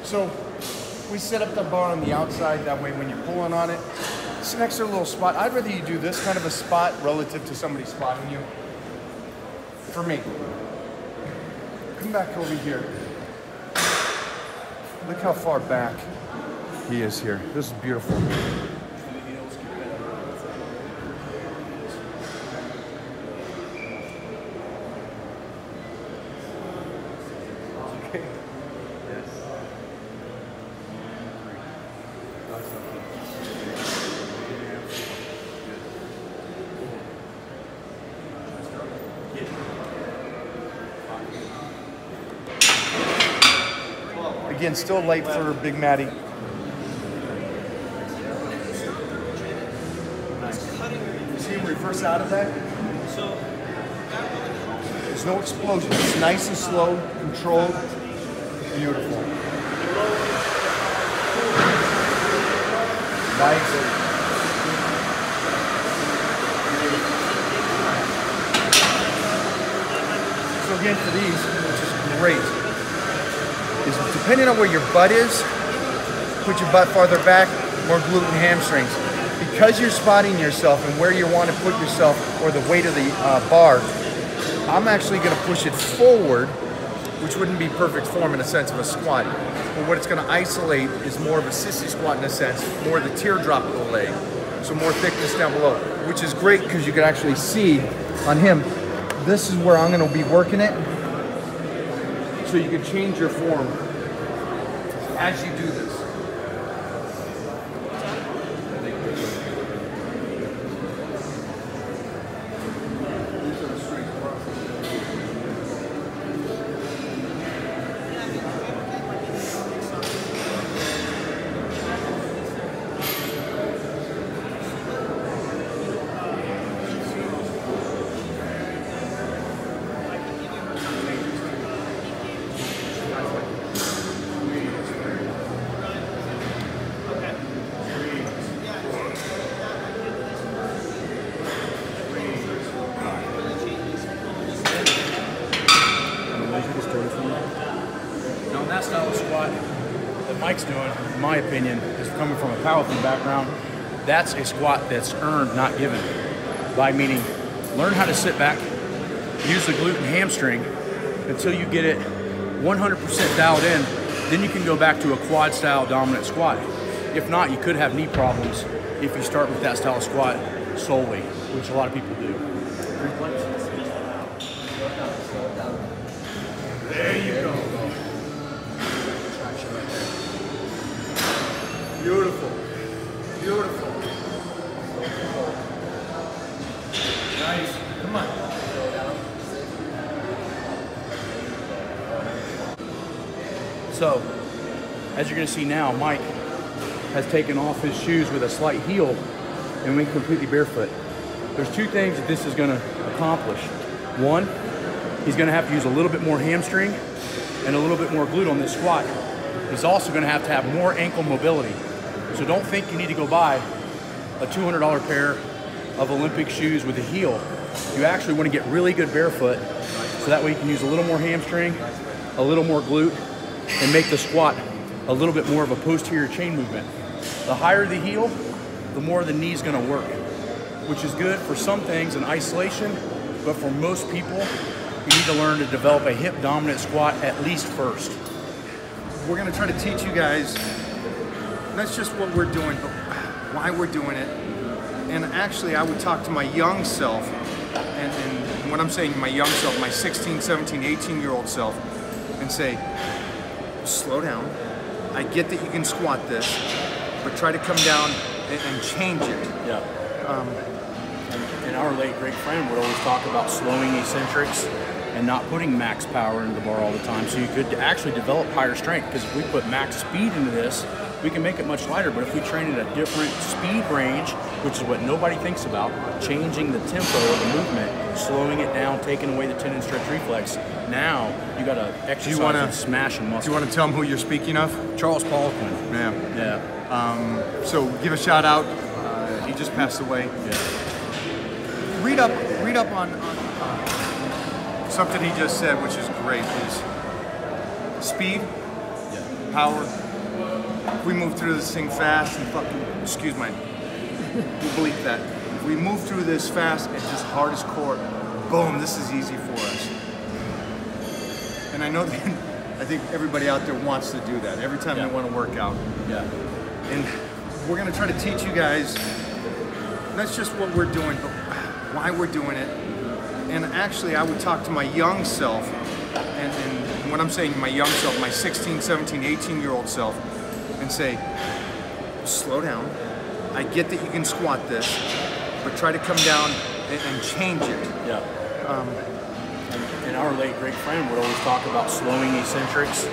So we set up the bar on the outside, that way when you're pulling on it, it's an extra little spot. I'd rather you do this kind of a spot relative to somebody spotting you. For me. Come back over here. Look how far back he is here. This is beautiful. Again, still late for Big Matty. Nice. See him reverse out of that? There's no explosion. It's nice and slow, controlled, beautiful. Nice. So again, for these, which is great, is depending on where your butt is, put your butt farther back, more glute and hamstrings. Because you're spotting yourself and where you want to put yourself or the weight of the bar, I'm actually going to push it forward, which wouldn't be perfect form in a sense of a squat. But what it's going to isolate is more of a sissy squat in a sense, more of the teardrop of the leg. So more thickness down below, which is great because you can actually see on him, this is where I'm going to be working it. So you can change your form as you do this. That style of squat that Mike's doing, in my opinion, is coming from a powerlifting background. That's a squat that's earned, not given. By meaning, learn how to sit back, use the glute and hamstring until you get it 100% dialed in. Then you can go back to a quad style dominant squat. If not, you could have knee problems if you start with that style of squat solely, which a lot of people do. There you go. Beautiful. Beautiful. Nice. Come on. So, as you're going to see now, Mike has taken off his shoes with a slight heel and went completely barefoot. There's two things that this is going to accomplish. One, he's going to have to use a little bit more hamstring and a little bit more glute on this squat. He's also going to have more ankle mobility. So don't think you need to go buy a $200 pair of Olympic shoes with a heel. You actually want to get really good barefoot so that way you can use a little more hamstring, a little more glute, and make the squat a little bit more of a posterior chain movement. The higher the heel, the more the knee's going to work, which is good for some things in isolation, but for most people, you need to learn to develop a hip dominant squat at least first. We're going to try to teach you guys not just what we're doing, but why we're doing it. And actually, I would talk to my young self, and when I'm saying my young self, my 16, 17, 18-year-old self, and say, slow down. I get that you can squat this, but try to come down and change it. Yeah. And our late great friend would always talk about slowing eccentrics and not putting max power into the bar all the time. So you could actually develop higher strength, because if we put max speed into this, we can make it much lighter. But if we train at a different speed range, which is what nobody thinks about, changing the tempo of the movement, slowing it down, taking away the tendon stretch reflex, now you got to exercise and smash and muscle. Do you want to tell them who you're speaking of? Charles Poliquin. Yeah. Yeah. So give a shout out. He just passed away. Yeah. Read up on something he just said, which is great. Is speed, power. If we move through this thing fast and fucking, excuse my, bleep that. If we move through this fast and just hardest core, boom, this is easy for us. And I know that, I think everybody out there wants to do that every time they want to work out. Yeah. And we're going to try to teach you guys not just what we're doing, but why we're doing it. And actually, I would talk to my young self, and when I'm saying my young self, my 16, 17, 18-year-old self, and say, slow down. I get that you can squat this, but try to come down and change it. Yeah. And our late great friend would always talk about slowing eccentrics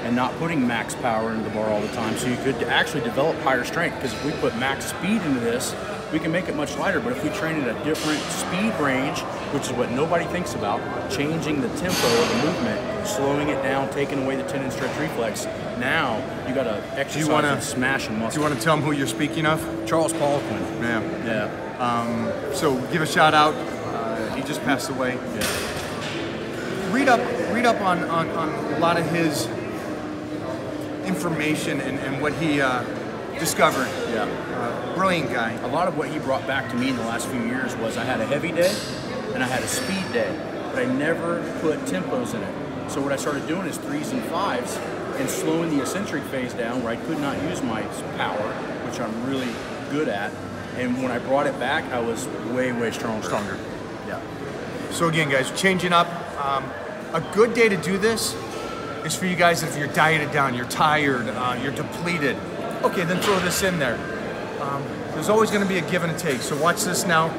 and not putting max power into the bar all the time, so you could actually develop higher strength. Because if we put max speed into this, we can make it much lighter. But if we train at a different speed range, which is what nobody thinks about, changing the tempo of the movement, slowing it down, taking away the tendon stretch reflex, now you got to exercise and smash and muscle. Do you want to tell them who you're speaking of? Charles Poliquin. Yeah. Yeah. So give a shout out. He just passed away. Yeah. Read up on a lot of his information and what he discovered. Yeah. Brilliant guy. A lot of what he brought back to me in the last few years was I had a heavy day and I had a speed day, but I never put tempos in it. So what I started doing is 3s and 5s and slowing the eccentric phase down where I could not use my power, which I'm really good at. And when I brought it back, I was way, way stronger. Yeah. So again, guys, changing up. A good day to do this is for you guys if you're dieted down, you're tired, you're depleted. Okay, then throw this in there. There's always going to be a give and a take. So watch this now.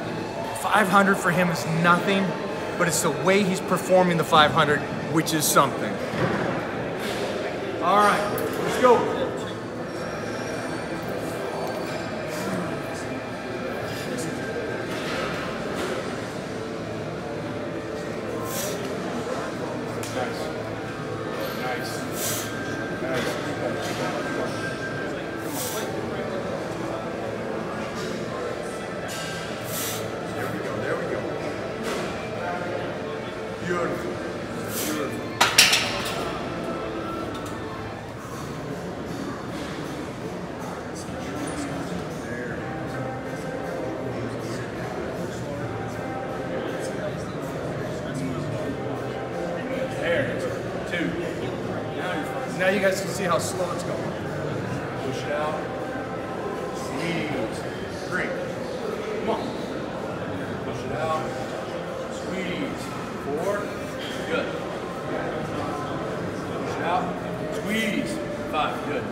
500 for him is nothing, but it's the way he's performing the 500, which is something. All right, let's go. Beautiful. There. 2. Now you guys can see how slow it's going. Push it out. Squeeze. 3. Come on. Push it out. Squeeze. 4. Good. Push it out. Squeeze. 5. Good.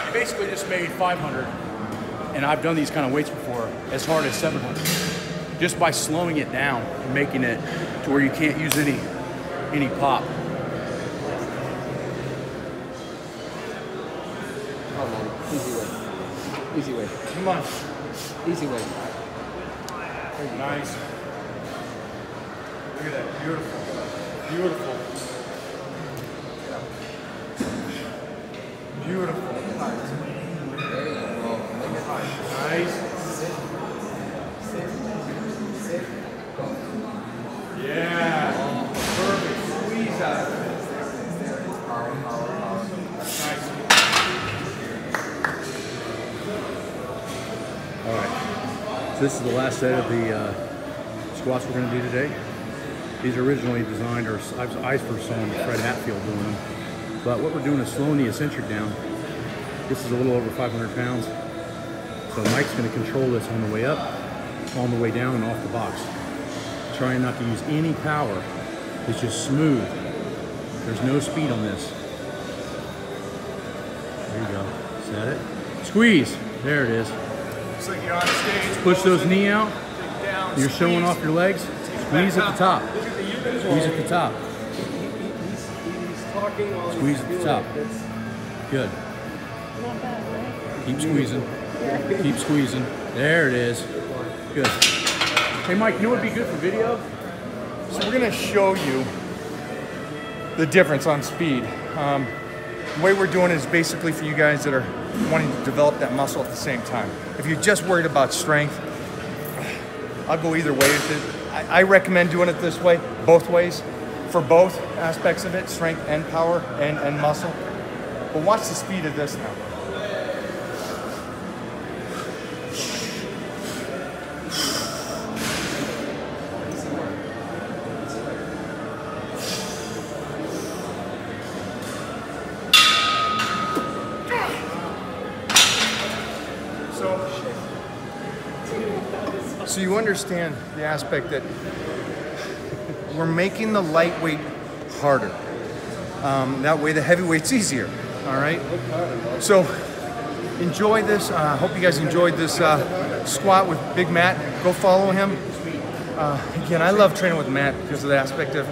You basically just made 500, and I've done these kind of weights before, as hard as 700. Just by slowing it down and making it to where you can't use any pop. Hold on. Easy way. Easy way. Come on. Easy way. Nice. Look at that. Beautiful. Beautiful. Beautiful. There you go. Nice. Yeah. Perfect. Squeeze out of it. Nice. All right. So this is the last set of the squats we're going to do today. These are originally designed, or I first saw Fred Hatfield doing them. But what we're doing is slowing the eccentric down. This is a little over 500 pounds. So Mike's going to control this on the way up, on the way down, and off the box. Trying not to use any power. It's just smooth. There's no speed on this. There you go. Set it. Squeeze. There it is. Looks like you're on stage. Push those knee out. Down, You're showing off your legs. Squeeze at the top. Squeeze at the top. Squeeze at the top. Good. Keep squeezing. Keep squeezing. There it is. Good. Hey Mike, you know what would be good for video? So we're going to show you the difference on speed. The way we're doing it is basically for you guys that are wanting to develop that muscle at the same time. If you're just worried about strength, I'll go either way with it. I recommend doing it this way, both ways. for both aspects of it, strength and power and muscle. But watch the speed of this now. So you understand the aspect that we're making the lightweight harder. That way the heavyweight's easier, all right? So enjoy this. I hope you guys enjoyed this squat with Big Matt. Go follow him. Again, I love training with Matt because of the aspect of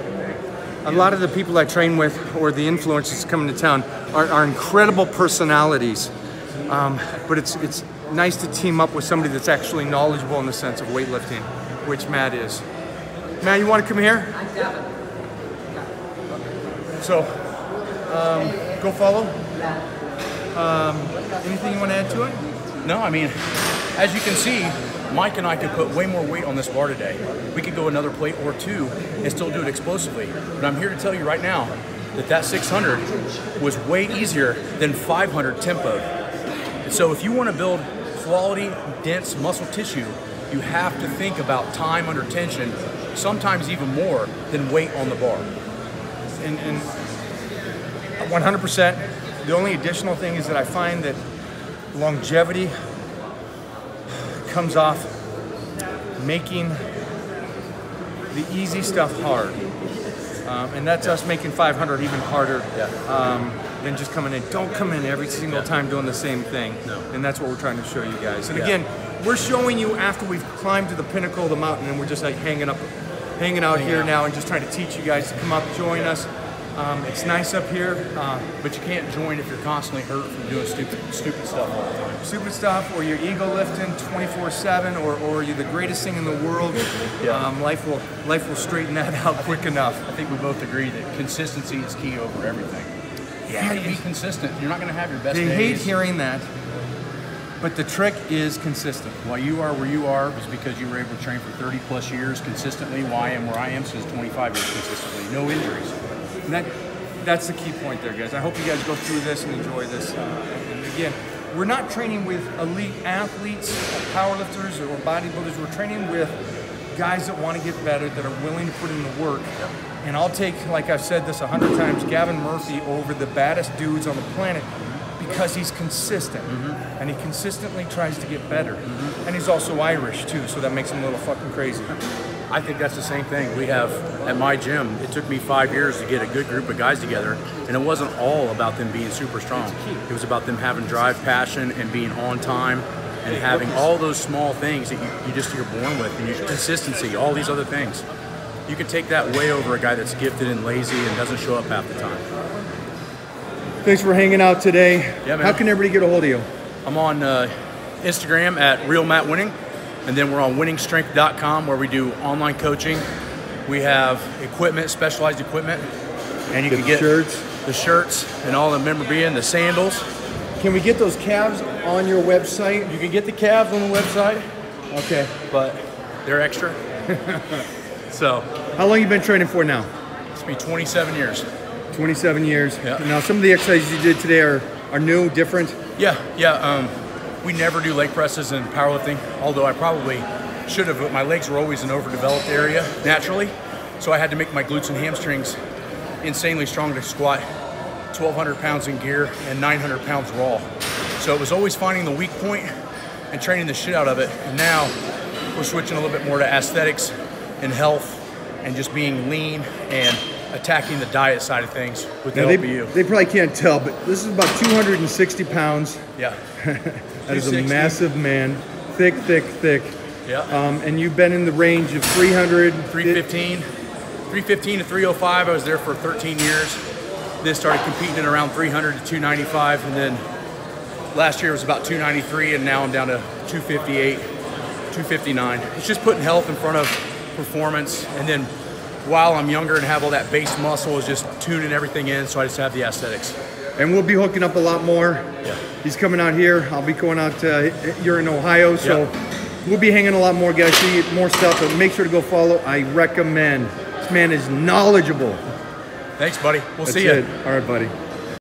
a lot of the people I train with or the influencers coming to town are incredible personalities. But it's nice to team up with somebody that's actually knowledgeable in the sense of weightlifting, which Matt is. Matt, you want to come here? So, go follow. Anything you want to add to it? No, I mean, as you can see, Mike and I could put way more weight on this bar today. We could go another plate or two and still do it explosively. But I'm here to tell you right now that 600 was way easier than 500 tempoed. And so if you want to build quality, dense muscle tissue, you have to think about time under tension, sometimes even more than weight on the bar. And 100%. The only additional thing is that I find that longevity comes off making the easy stuff hard. And that's us making 500 even harder than just coming in. Don't come in every single time doing the same thing. No. And that's what we're trying to show you guys. And again, we're showing you after we've climbed to the pinnacle of the mountain and we're just like hanging out here now and just trying to teach you guys to come up, join us. It's nice up here. But you can't join if you're constantly hurt from doing stupid stuff all the time. Stupid stuff, or you're ego lifting 24/7, or you're the greatest thing in the world. Life will straighten that out quick enough. I think we both agree that consistency is key over everything. Yeah, be consistent. You're not going to have your best days. They hate hearing that, but the trick is consistent. Why you are where you are is because you were able to train for 30 plus years consistently. Why I am where I am since 25 years consistently. No injuries. And that's the key point there, guys. I hope you guys go through this and enjoy this. And again, we're not training with elite athletes, powerlifters, or bodybuilders. We're training with guys that want to get better, that are willing to put in the work. And I'll take, like I've said this 100 times, Gavin Murphy over the baddest dudes on the planet because he's consistent. And he consistently tries to get better. And he's also Irish too, so that makes him a little fucking crazy. I think that's the same thing. We have, at my gym, it took me 5 years to get a good group of guys together, and it wasn't all about them being super strong. It was about them having drive, passion, and being on time, and having all those small things that you're born with, and your consistency, all these other things. You can take that way over a guy that's gifted and lazy and doesn't show up half the time. Thanks for hanging out today. Yeah, man. How can everybody get a hold of you? I'm on Instagram at Real Matt Wenning. And then we're on winningstrength.com where we do online coaching. We have equipment, specialized equipment, and you can get the shirts and all the memorabilia and the sandals. Can we get those calves on your website? You can get the calves on the website. Okay. But they're extra. So. How long you been training for now? It's been 27 years. 27 years. Yeah. Now some of the exercises you did today are new, different? Yeah. We never do leg presses in powerlifting, although I probably should have, but my legs were always an overdeveloped area naturally. So I had to make my glutes and hamstrings insanely strong to squat 1,200 pounds in gear and 900 pounds raw. So it was always finding the weak point and training the shit out of it. And now we're switching a little bit more to aesthetics and health and just being lean and attacking the diet side of things with the help of you. They probably can't tell, but this is about 260 pounds. Yeah. That is a massive man. Thick. Yeah. And you've been in the range of 300? 315 to 305. I was there for 13 years. Then started competing at around 300 to 295. And then last year was about 293, and now I'm down to 258, 259. It's just putting health in front of performance. And then while I'm younger and have all that base muscle, is just tuning everything in, so I just have the aesthetics. And we'll be hooking up a lot more. Yeah. He's coming out here. I'll be going out. You're in Ohio, so we'll be hanging a lot more, guys. See more stuff, but make sure to go follow. I recommend, man is knowledgeable. Thanks, buddy. We'll That's see you. it. All right, buddy.